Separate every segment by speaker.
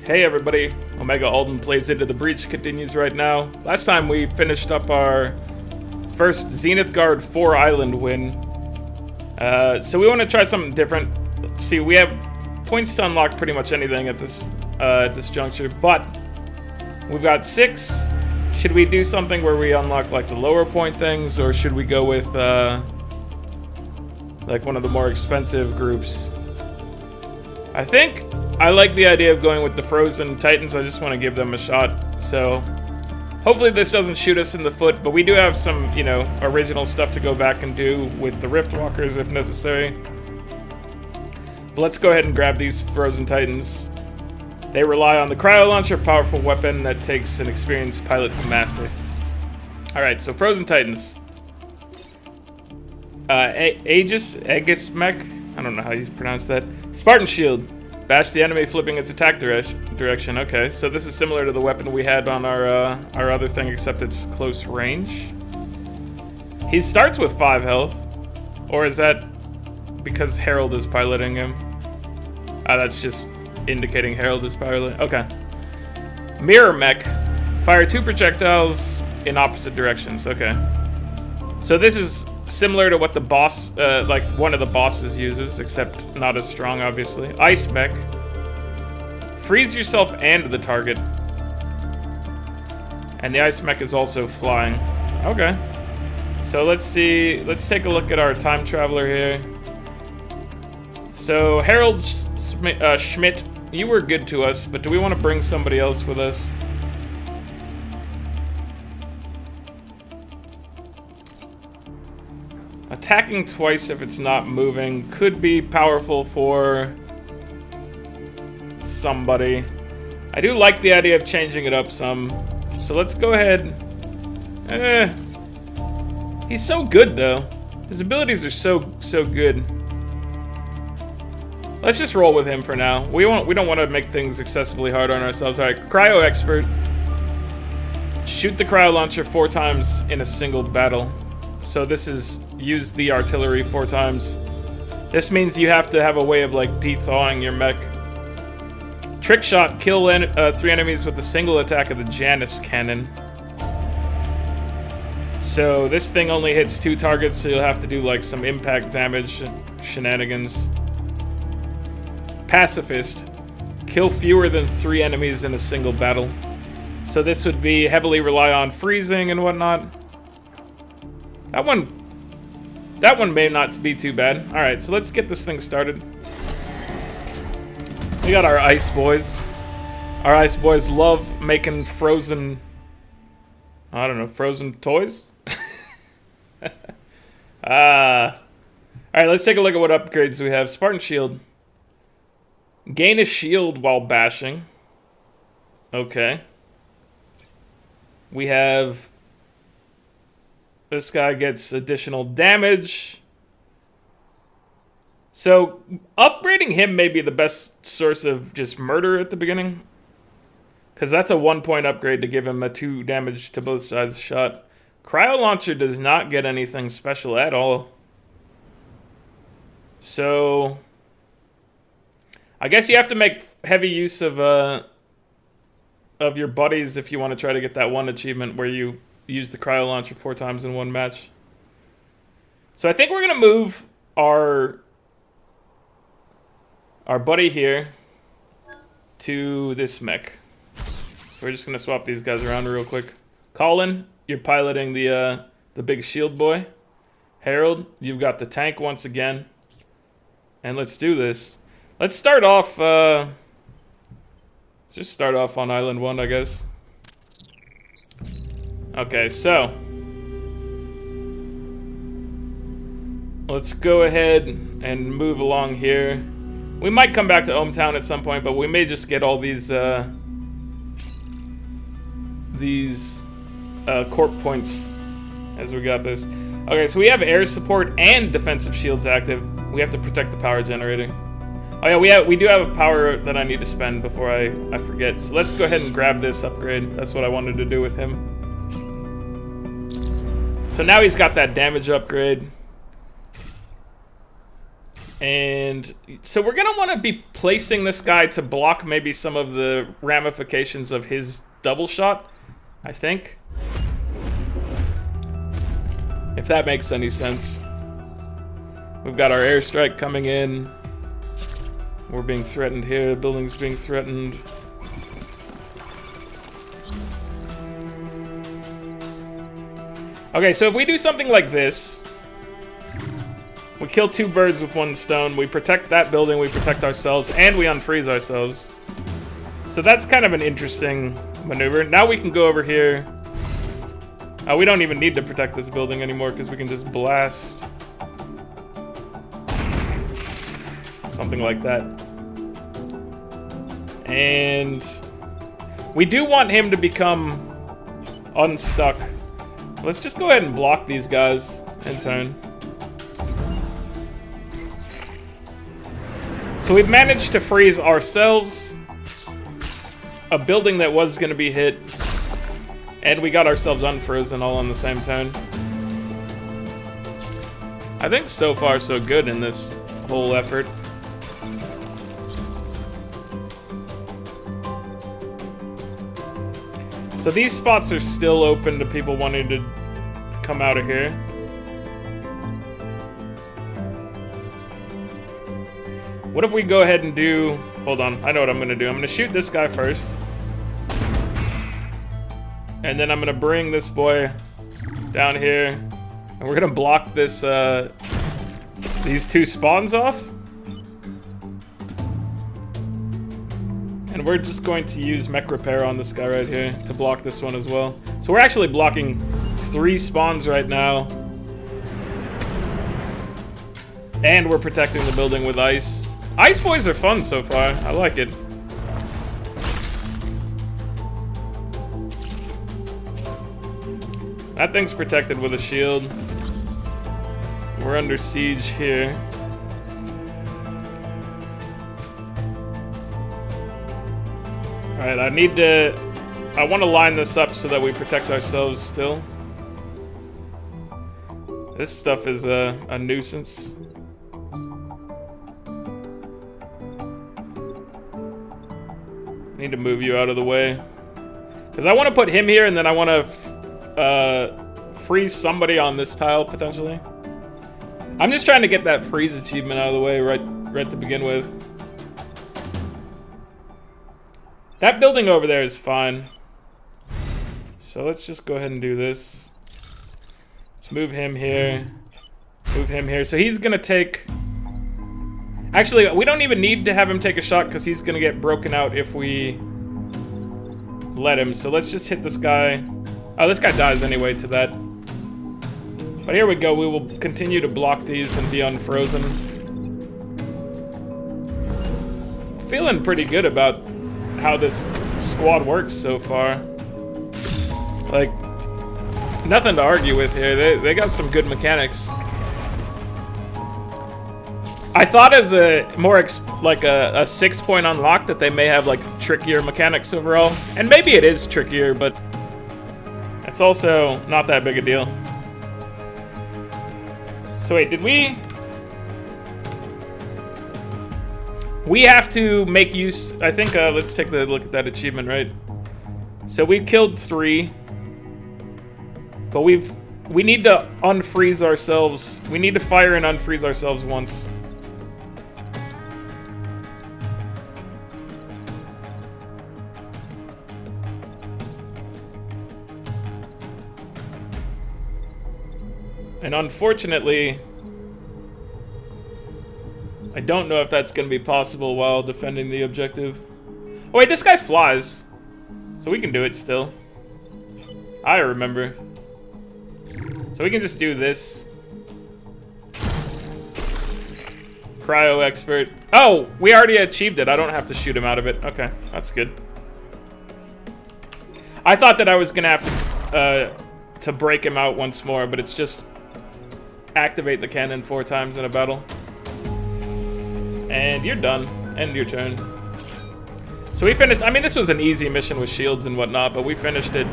Speaker 1: Hey everybody, Omega Alden Plays Into the Breach continues right now. Last time we finished up our first Zenith Guard 4 Island win. So we want to try something different. Let's see, we have points to unlock pretty much anything at this juncture, but we've got 6. Should we do something where we unlock like the lower point things, or should we go with like one of the more expensive groups? I think I like the idea of going with the Frozen Titans. I just want to give them a shot. So hopefully this doesn't shoot us in the foot, but we do have some, you know, original stuff to go back and do with the Rift Walkers if necessary. But let's go ahead and grab these Frozen Titans. They rely on the Cryo Launcher, powerful weapon that takes an experienced pilot to master. Alright, so Frozen Titans. Aegis Mech? I don't know how you pronounce that. Spartan Shield. Bash the enemy, flipping its attack direction. Okay, so this is similar to the weapon we had on our other thing, except it's close range. He starts with 5 health. Or is that because Harold is piloting him? That's just indicating Harold is piloting. Okay. Mirror Mech. Fire 2 projectiles in opposite directions. Okay. So this is similar to what the boss, like one of the bosses uses, except not as strong, obviously. Ice Mech. Freeze yourself and the target. And the Ice Mech is also flying. Okay. So let's see. Let's take a look at our time traveler here. So Harold Schmidt, you were good to us, but do we want to bring somebody else with us? Attacking twice if it's not moving could be powerful for somebody. I do like the idea of changing it up some. So let's go ahead. He's so good though. His abilities are so good. Let's just roll with him for now. We don't want to make things excessively hard on ourselves. All right, Cryo Expert. Shoot the Cryo Launcher 4 times in a single battle. So this is use the artillery 4 times. This means you have to have a way of like de-thawing your mech. Trick Shot. Kill 3 enemies with a single attack of the Janus Cannon. So this thing only hits 2 targets, so you'll have to do like some impact damage shenanigans. Pacifist. Kill fewer than 3 enemies in a single battle. So this would be heavily rely on freezing and whatnot. That one may not be too bad. Alright, so let's get this thing started. We got our ice boys. Our ice boys love making frozen... I don't know, frozen toys? Alright, let's take a look at what upgrades we have. Spartan Shield. Gain a shield while bashing. Okay. We have... This guy gets additional damage. So, upgrading him may be the best source of just murder at the beginning. Because that's a 1-point upgrade to give him a 2 damage to both sides shot. Cryo Launcher does not get anything special at all. So, I guess you have to make heavy use of your buddies if you want to try to get that one achievement where you use the Cryo Launcher 4 times in one match. So I think we're gonna move our buddy here to this mech. We're just gonna swap these guys around real quick. Colin, you're piloting the big shield boy. Harold, you've got the tank once again. And let's do this. Let's start off. Let's just start off on Island 1, I guess. Okay, so let's go ahead and move along here. We might come back to Ohmtown at some point, but we may just get all these corp points as we got this. Okay, so we have air support and defensive shields active. We have to protect the power generator. Oh yeah, we do have a power that I need to spend before I forget. So let's go ahead and grab this upgrade. That's what I wanted to do with him. So now he's got that damage upgrade. And so we're gonna want to be placing this guy to block maybe some of the ramifications of his double shot, I think. If that makes any sense. We've got our airstrike coming in. We're being threatened here. Building's being threatened. Okay, so if we do something like this, we kill 2 birds with 1 stone. We protect that building, we protect ourselves, and we unfreeze ourselves. So that's kind of an interesting maneuver. Now we can go over here. We don't even need to protect this building anymore because we can just blast. Something like that. And we do want him to become unstuck. Let's just go ahead and block these guys in turn. So we've managed to freeze ourselves, a building that was going to be hit, and we got ourselves unfrozen all on the same turn. I think so far so good in this whole effort. So these spots are still open to people wanting to come out of here. What if we go ahead and do... Hold on, I know what I'm gonna do. I'm gonna shoot this guy first. And then I'm gonna bring this boy down here. And we're gonna block this, these 2 spawns off. And we're just going to use mech repair on this guy right here to block this one as well. So we're actually blocking 3 spawns right now. And we're protecting the building with ice. Ice boys are fun so far. I like it. That thing's protected with a shield. We're under siege here. Alright, I want to line this up so that we protect ourselves still. This stuff is a nuisance. Need to move you out of the way. Because I want to put him here and then I want to freeze somebody on this tile, potentially. I'm just trying to get that freeze achievement out of the way right to begin with. That building over there is fine. So let's just go ahead and do this. Let's move him here. Move him here. So he's gonna take... Actually, we don't even need to have him take a shot because he's gonna get broken out if we let him. So let's just hit this guy. Oh, this guy dies anyway to that. But here we go. We will continue to block these and be unfrozen. Feeling pretty good about how this squad works so far. Like, nothing to argue with here. They got some good mechanics. I thought as a more like a 6-point unlock that they may have like trickier mechanics overall, and maybe it is trickier, but it's also not that big a deal. So wait, did we? We have to make use. I think let's take a look at that achievement, right? So we killed 3, but we need to unfreeze ourselves. We need to fire and unfreeze ourselves once. And unfortunately, I don't know if that's going to be possible while defending the objective. Oh wait, this guy flies. So we can do it still. I remember. So we can just do this. Cryo expert. Oh, we already achieved it. I don't have to shoot him out of it. Okay, that's good. I thought that I was going to have to break him out once more, but it's just activate the cannon 4 times in a battle. And you're done. End your turn. So we finished. I mean, this was an easy mission with shields and whatnot, but we finished it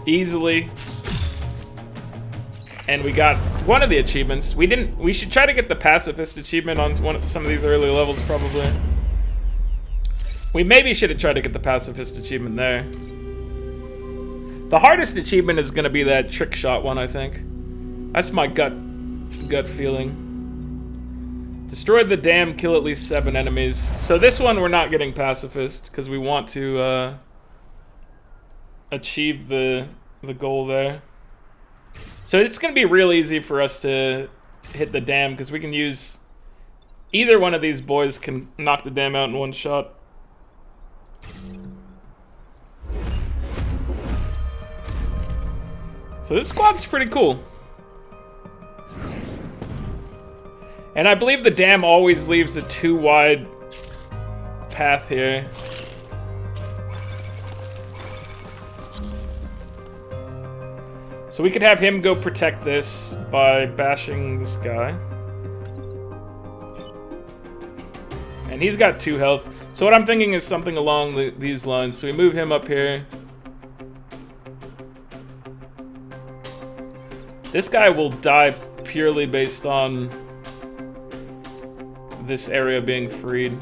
Speaker 1: easily. And we got one of the achievements. We should try to get the Pacifist achievement on some of these early levels, probably. We maybe should have tried to get the Pacifist achievement there. The hardest achievement is going to be that trick shot one, I think. That's my gut feeling. Destroy the dam, kill at least 7 enemies. So this one we're not getting Pacifist because we want to achieve the goal there. So it's going to be real easy for us to hit the dam because we can use... Either one of these boys can knock the dam out in one shot. So this squad's pretty cool. And I believe the dam always leaves a too wide path here. So we could have him go protect this by bashing this guy. And he's got 2 health. So what I'm thinking is something along these lines. So we move him up here. This guy will die purely based on this area being freed.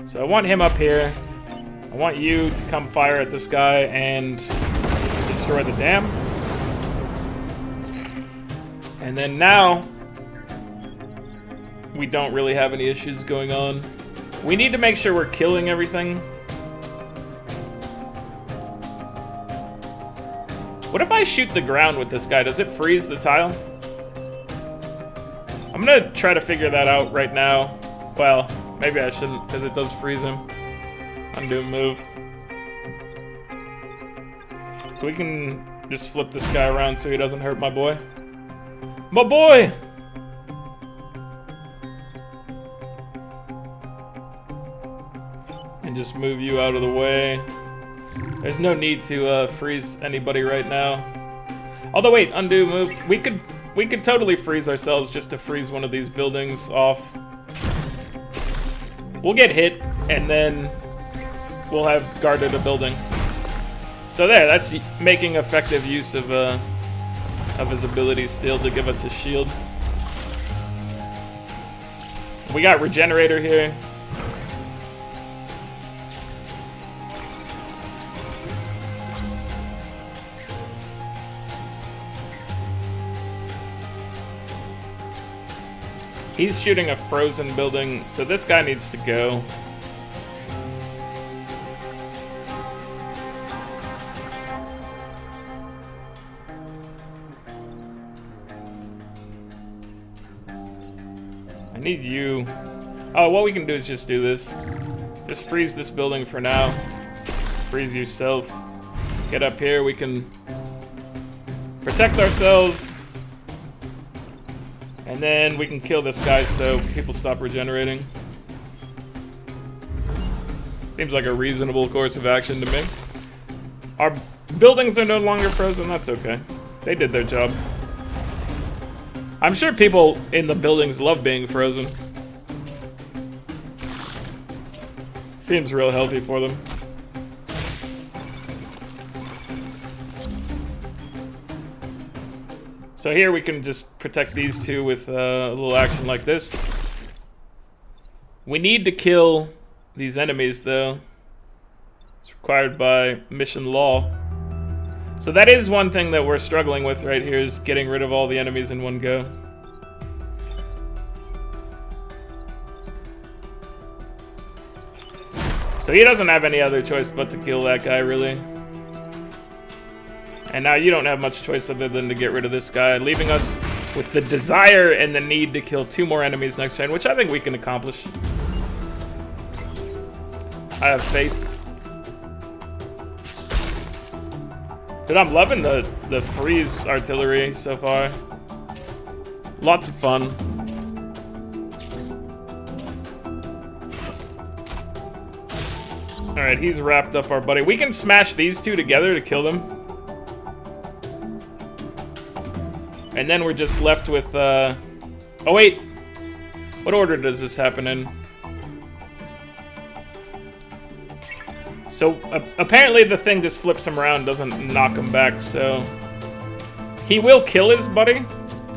Speaker 1: So I want him up here. I want you to come fire at this guy and destroy the dam. And then now we don't really have any issues going on. We need to make sure we're killing everything. What if I shoot the ground with this guy? Does it freeze the tile? I'm gonna try to figure that out right now. Well, maybe I shouldn't, because it does freeze him. Undo move. So we can just flip this guy around so he doesn't hurt my boy. My boy! And just move you out of the way. There's no need to freeze anybody right now. Although wait, undo move. We could totally freeze ourselves just to freeze one of these buildings off. We'll get hit, and then we'll have guarded a building. So there, that's making effective use of his ability still to give us a shield. We got Regenerator here. He's shooting a frozen building, so this guy needs to go. I need you. Oh, what we can do is just do this. Just freeze this building for now. Freeze yourself. Get up here, we can protect ourselves. And then we can kill this guy so people stop regenerating. Seems like a reasonable course of action to me. Our buildings are no longer frozen, that's okay. They did their job. I'm sure people in the buildings love being frozen. Seems real healthy for them. So here we can just protect these two with a little action like this. We need to kill these enemies though. It's required by mission law. So that is one thing that we're struggling with right here, is getting rid of all the enemies in one go. So he doesn't have any other choice but to kill that guy, really. And now you don't have much choice other than to get rid of this guy, leaving us with the desire and the need to kill 2 more enemies next turn, which I think we can accomplish. I have faith. Dude, I'm loving the freeze artillery so far. Lots of fun. Alright, he's wrapped up our buddy. We can smash these 2 together to kill them. And then we're just left with, oh wait! What order does this happen in? So, apparently the thing just flips him around, doesn't knock him back, so... He will kill his buddy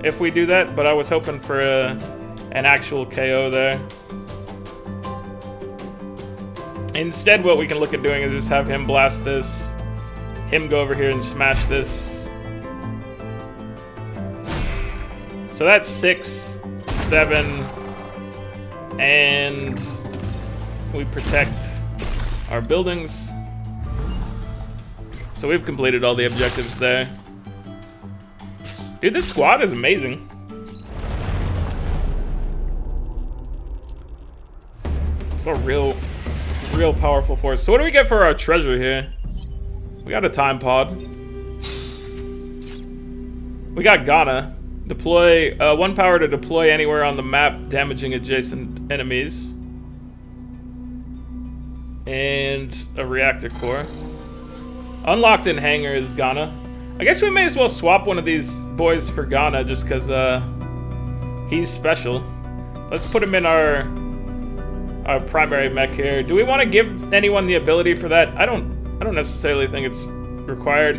Speaker 1: if we do that, but I was hoping for an actual KO there. Instead, what we can look at doing is just have him blast this, him go over here and smash this. So that's 6, 7, and we protect our buildings. So we've completed all the objectives there. Dude, this squad is amazing. It's a real powerful force. So what do we get for our treasure here? We got a time pod. We got Ghana. Deploy 1 power to deploy anywhere on the map, damaging adjacent enemies. And a reactor core. Unlocked in hangar is Ghana. I guess we may as well swap one of these boys for Ghana just because he's special. Let's put him in our primary mech here. Do we want to give anyone the ability for that? I don't necessarily think it's required.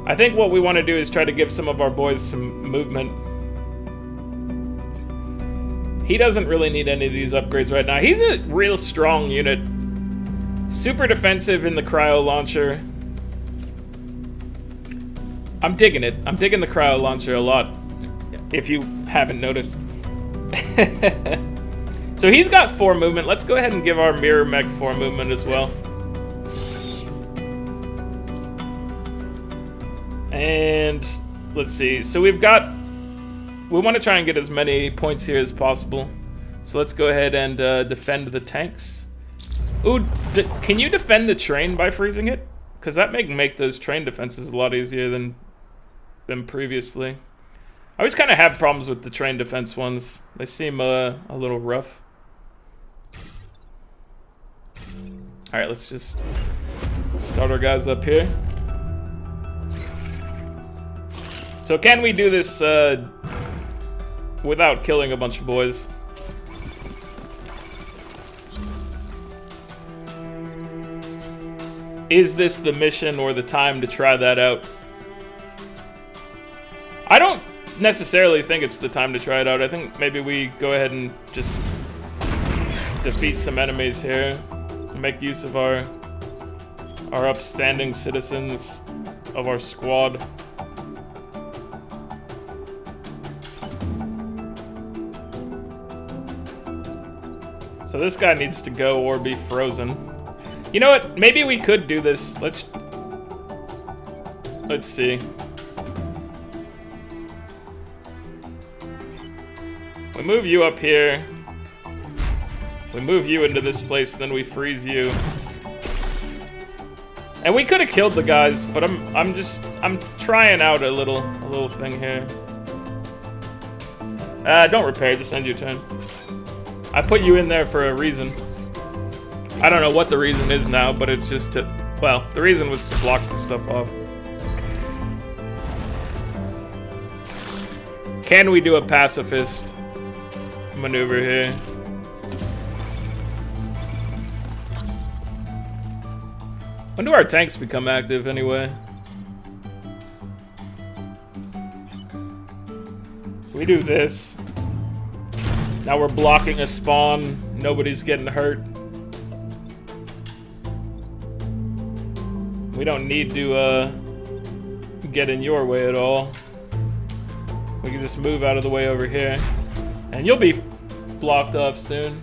Speaker 1: I think what we want to do is try to give some of our boys some movement. He doesn't really need any of these upgrades right now. He's a real strong unit. Super defensive in the cryo launcher. I'm digging it. I'm digging the cryo launcher a lot, if you haven't noticed. So he's got 4 movement. Let's go ahead and give our mirror mech 4 movement as well. And let's see. So we want to try and get as many points here as possible. So let's go ahead and defend the tanks. Ooh, can you defend the train by freezing it? Because that make those train defenses a lot easier than previously. I always kind of have problems with the train defense ones. They seem a little rough. Alright, let's just start our guys up here. So can we do this without killing a bunch of boys? Is this the mission or the time to try that out? I don't necessarily think it's the time to try it out. I think maybe we go ahead and just defeat some enemies here. Make use of our upstanding citizens of our squad. So this guy needs to go or be frozen. You know what? Maybe we could do this. Let's see. We move you up here. We move you into this place, then we freeze you. And we could have killed the guys, but I'm trying out a little thing here. Don't repair, just end your turn. I put you in there for a reason. I don't know what the reason is now, but it's just to, well, the reason was to block the stuff off. Can we do a pacifist maneuver here? When do our tanks become active anyway? We do this. Now we're blocking a spawn. Nobody's getting hurt. We don't need to get in your way at all. We can just move out of the way over here. And you'll be blocked off soon.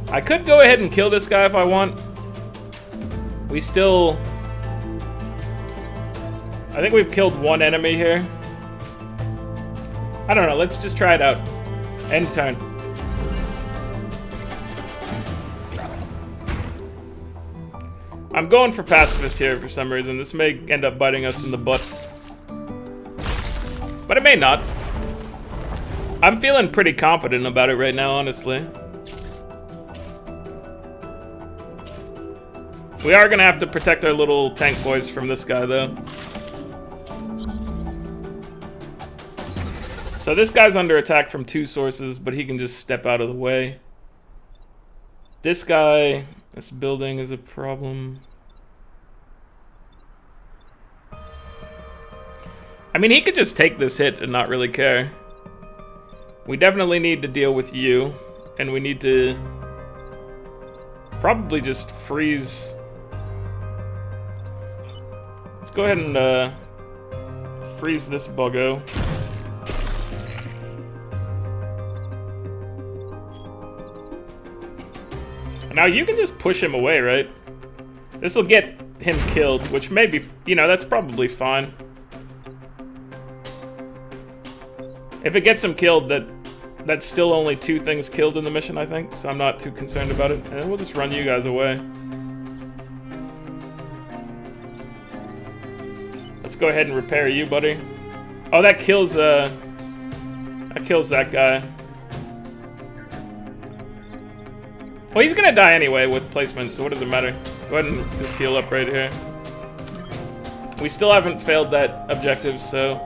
Speaker 1: I could go ahead and kill this guy if I want. We still... I think we've killed 1 enemy here. I don't know, let's just try it out. End turn. I'm going for pacifist here for some reason. This may end up biting us in the butt. But it may not. I'm feeling pretty confident about it right now, honestly. We are gonna have to protect our little tank boys from this guy, though. So this guy's under attack from 2 sources, but he can just step out of the way. This guy, this building is a problem. I mean, he could just take this hit and not really care. We definitely need to deal with you, and we need to probably just freeze. Let's go ahead and freeze this buggo. Now you can just push him away, right? This will get him killed, which may be, you know, that's probably fine. If it gets him killed, that's still only 2 things killed in the mission, I think. So I'm not too concerned about it. And we'll just run you guys away. Let's go ahead and repair you, buddy. Oh, that kills that guy. Well, he's gonna die anyway with placement, so what does it matter? Go ahead and just heal up right here. We still haven't failed that objective, so...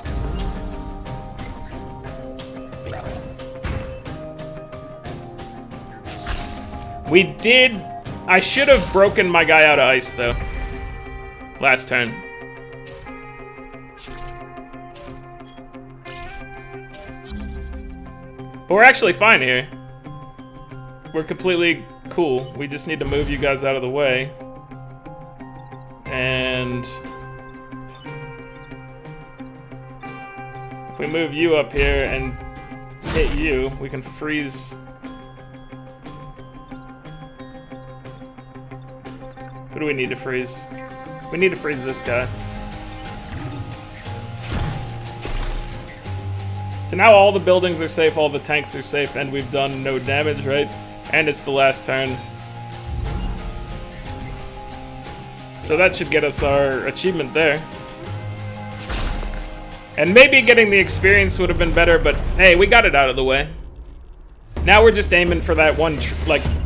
Speaker 1: We did... I should have broken my guy out of ice, though. Last turn. But we're actually fine here. We're completely cool. We just need to move you guys out of the way. And... if we move you up here and hit you, we can freeze... Who do we need to freeze? We need to freeze this guy. So now all the buildings are safe, all the tanks are safe, and we've done no damage, right? And it's the last turn. So that should get us our achievement there. And maybe getting the experience would have been better, but hey, we got it out of the way. Now we're just aiming for that one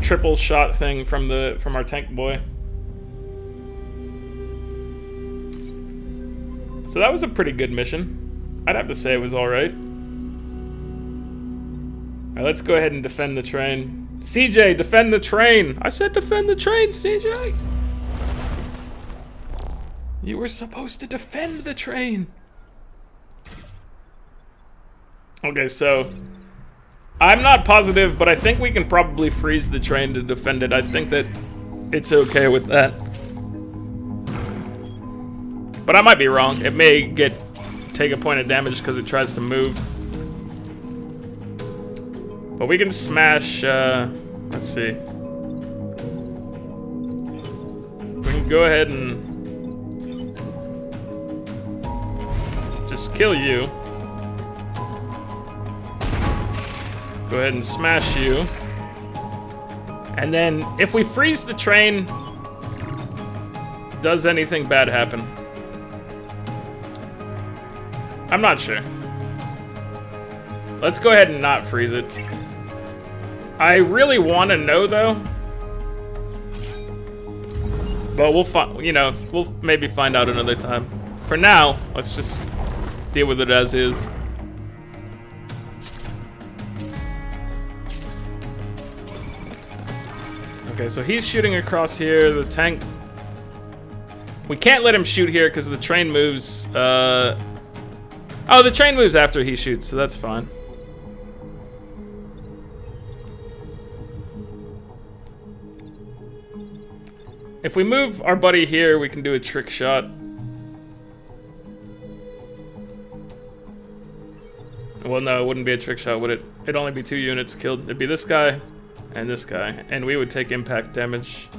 Speaker 1: triple shot thing from our tank boy. So that was a pretty good mission. I'd have to say it was alright. Alright, let's go ahead and defend the train. CJ, defend the train! I said defend the train, CJ! You were supposed to defend the train! Okay, so... I'm not positive, but I think we can probably freeze the train to defend it. I think that it's okay with that. But I might be wrong. It may take a point of damage because it tries to move. But we can smash, let's see. We can go ahead and just kill you. Go ahead and smash you. And then if we freeze the train, does anything bad happen? I'm not sure. Let's go ahead and not freeze it. I really want to know, though. But we'll maybe find out another time. For now, let's just deal with it as is. Okay, so he's shooting across here. The tank... We can't let him shoot here because the train moves... Oh, the train moves after he shoots, so that's fine. If we move our buddy here, we can do a trick shot. Well, no, it wouldn't be a trick shot, would it? It'd only be 2 units killed. It'd be this guy and this guy, and we would take impact damage.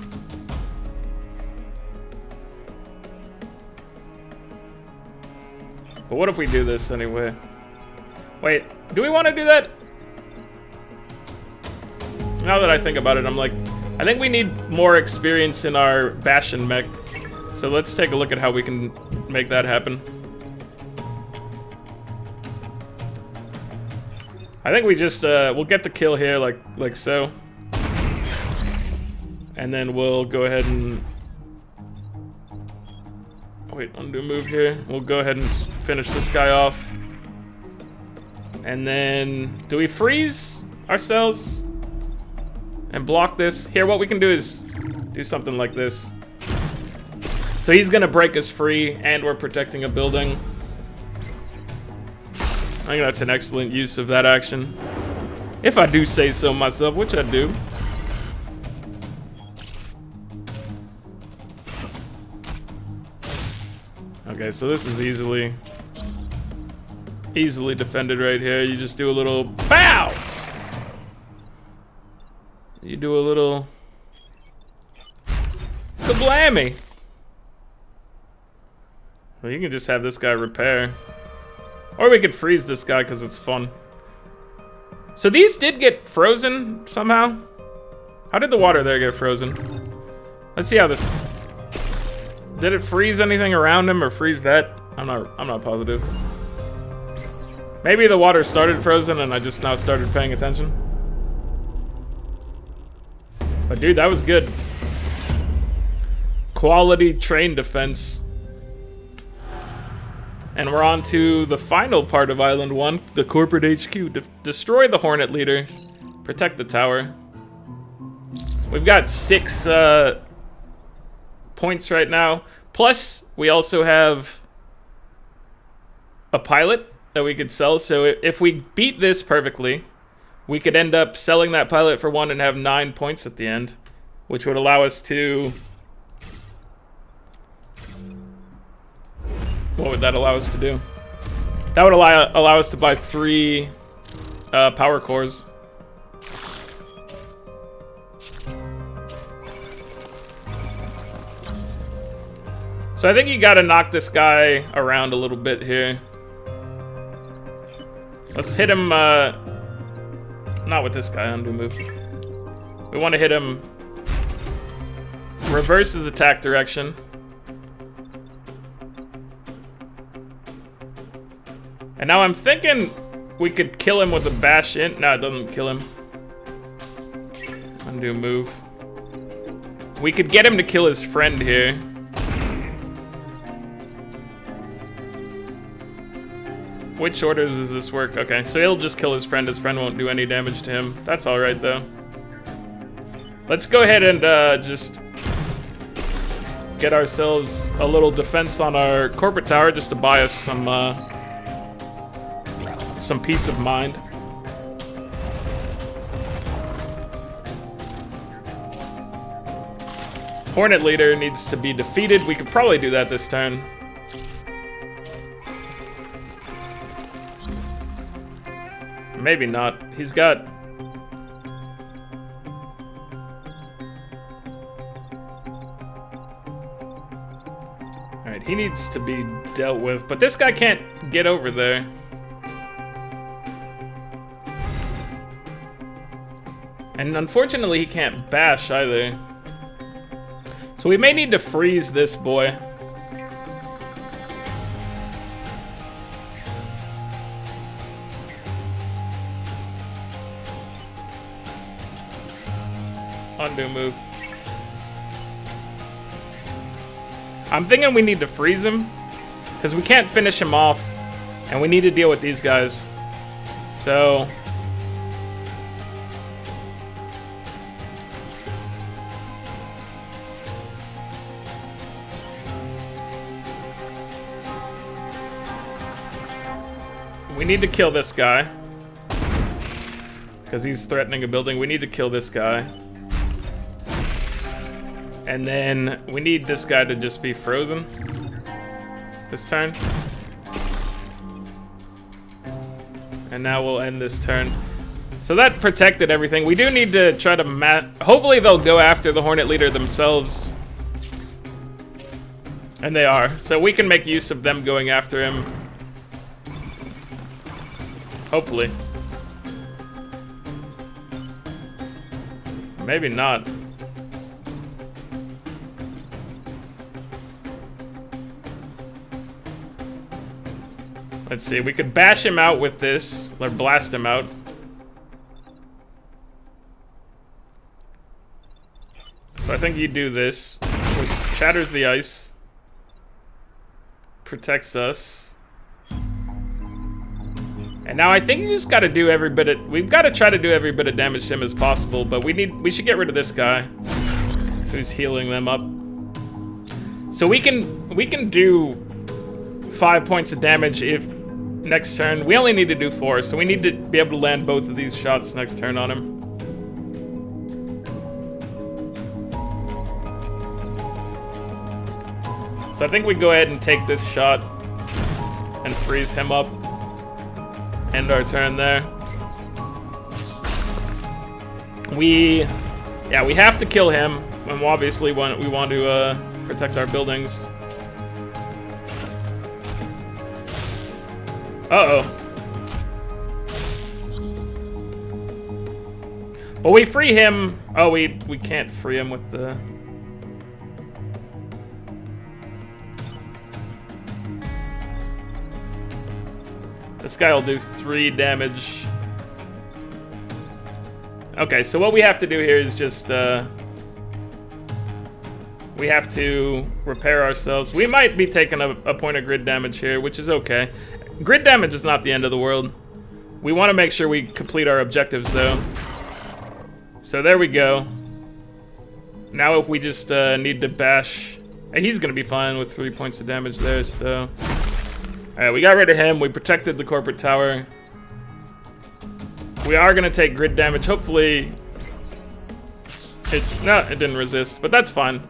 Speaker 1: But what if we do this anyway? Wait, do we want to do that? Now that I think about it, I'm like, I think we need more experience in our Bastion mech. So let's take a look at how we can make that happen. I think we just, we'll get the kill here like so. And then we'll go ahead and... Wait, undo move here. We'll go ahead and finish this guy off. And then, do we freeze ourselves and block this? Here, what we can do is do something like this. So he's gonna break us free, and we're protecting a building. think that's an excellent use of that action. If I do say so myself, which I do. Okay, so this is easily defended right here. You just do a little pow! You do a little kablammy. Well, you can just have this guy repair. Or we could freeze this guy because it's fun. So these did get frozen somehow. How did the water there get frozen? Let's see how this... Did it freeze anything around him or freeze that? I'm not positive. Maybe the water started frozen and I just now started paying attention. But dude, that was good. Quality train defense. And we're on to the final part of Island 1, the corporate HQ. Destroy the Hornet Leader. Protect the tower. We've got 6 points right now. Plus, we also have a pilot that we could sell. So if we beat this perfectly, we could end up selling that pilot for 1 and have 9 points at the end, which would allow us to... What would that allow us to do? That would allow us to buy 3 power cores. So I think you gotta knock this guy around a little bit here. Let's hit him, not with this guy, undo move. We want to hit him, reverse his attack direction. And now I'm thinking we could kill him with a bash in. No, it doesn't kill him. Undo move. We could get him to kill his friend here. Which orders does this work? Okay, so he'll just kill his friend. His friend won't do any damage to him. That's alright, though. Let's go ahead and just get ourselves a little defense on our corporate tower just to buy us some peace of mind. Hornet Leader needs to be defeated. We could probably do that this turn. Maybe not. He's got... Alright, he needs to be dealt with. But this guy can't get over there. And unfortunately, he can't bash either. So we may need to freeze this boy. Undo move. I'm thinking we need to freeze him because we can't finish him off and we need to deal with these guys. So we need to kill this guy because he's threatening a building. We need to kill this guy. And then we need this guy to just be frozen this turn. And now we'll end this turn. So that protected everything. We do need to try to hopefully they'll go after the Hornet Leader themselves. And they are. So we can make use of them going after him. Hopefully. Maybe not. Let's see, we could bash him out with this, or blast him out. So I think you do this, which shatters the ice, protects us. And now I think you just gotta do every bit of, we've gotta try to do every bit of damage to him as possible, but we should get rid of this guy who's healing them up. So we can do 5 points of damage if next turn. We only need to do 4, so we need to be able to land both of these shots next turn on him. So I think we go ahead and take this shot and freeze him up. End our turn there. We have to kill him, and obviously we want to protect our buildings. Uh-oh. But we free him. Oh, we can't free him with the... This guy will do 3 damage. Okay, so what we have to do here is just, we have to repair ourselves. We might be taking a point of grid damage here, which is okay. Grid damage is not the end of the world. We want to make sure we complete our objectives, though. So there we go. Now if we just need to bash... He's going to be fine with 3 points of damage there, so... Alright, we got rid of him. We protected the corporate tower. We are going to take grid damage. Hopefully... No, it didn't resist, but that's fine.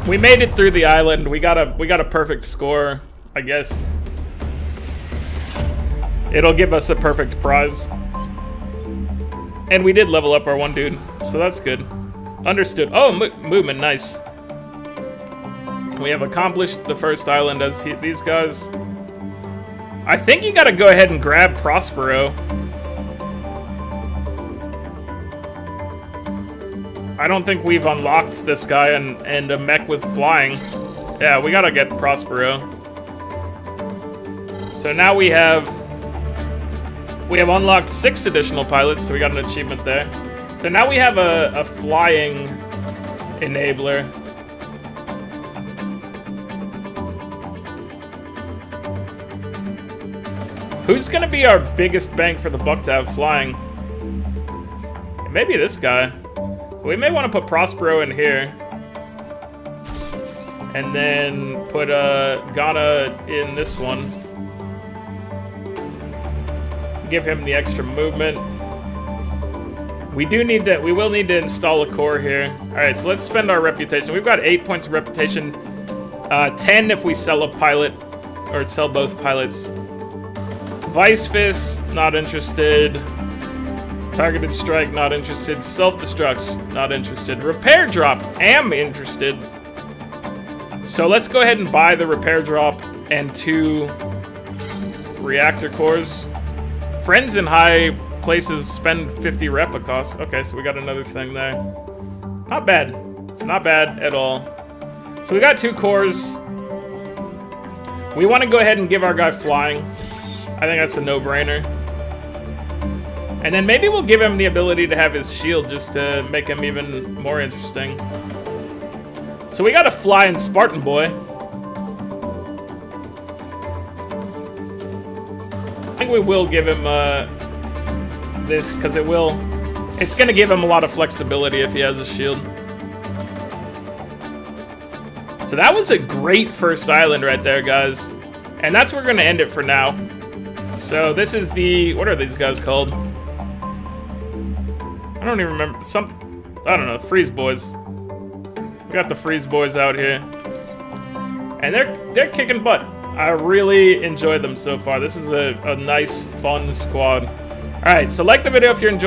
Speaker 1: We made it through the island. We got a perfect score, I guess. It'll give us a perfect prize. And we did level up our one dude, so that's good. Understood. Oh, movement, nice. We have accomplished the first island as these guys. I think you gotta go ahead and grab Prospero. I don't think we've unlocked this guy and a mech with flying. Yeah, we gotta get Prospero. So now we have unlocked 6 additional pilots, so we got an achievement there. So now we have a flying enabler. Who's gonna be our biggest bang for the buck to have flying? Maybe this guy. We may want to put Prospero in here. And then put Ghana in this one. Give him the extra movement. We will need to install a core here. Alright, so let's spend our reputation. We've got 8 points of reputation. 10 if we sell a pilot. Or sell both pilots. Pacifist, not interested. Targeted strike, not interested. Self-destruct, not interested. Repair drop, am interested. So let's go ahead and buy the repair drop and 2 reactor cores. Friends in high places spend 50 rep cost. Okay, so we got another thing there. Not bad. Not bad at all. So we got 2 cores. We want to go ahead and give our guy flying. I think that's a no-brainer. And then maybe we'll give him the ability to have his shield just to make him even more interesting. So we got a flying Spartan boy. I think we will give him this because it's going to give him a lot of flexibility if he has a shield. So that was a great first island right there, guys. And that's where we're going to end it for now. So this is what are these guys called? I don't even remember. I don't know, Freeze Boys. We got the Freeze Boys out here. And they're kicking butt. I really enjoyed them so far. This is a nice, fun squad. Alright, so like the video if you're enjoying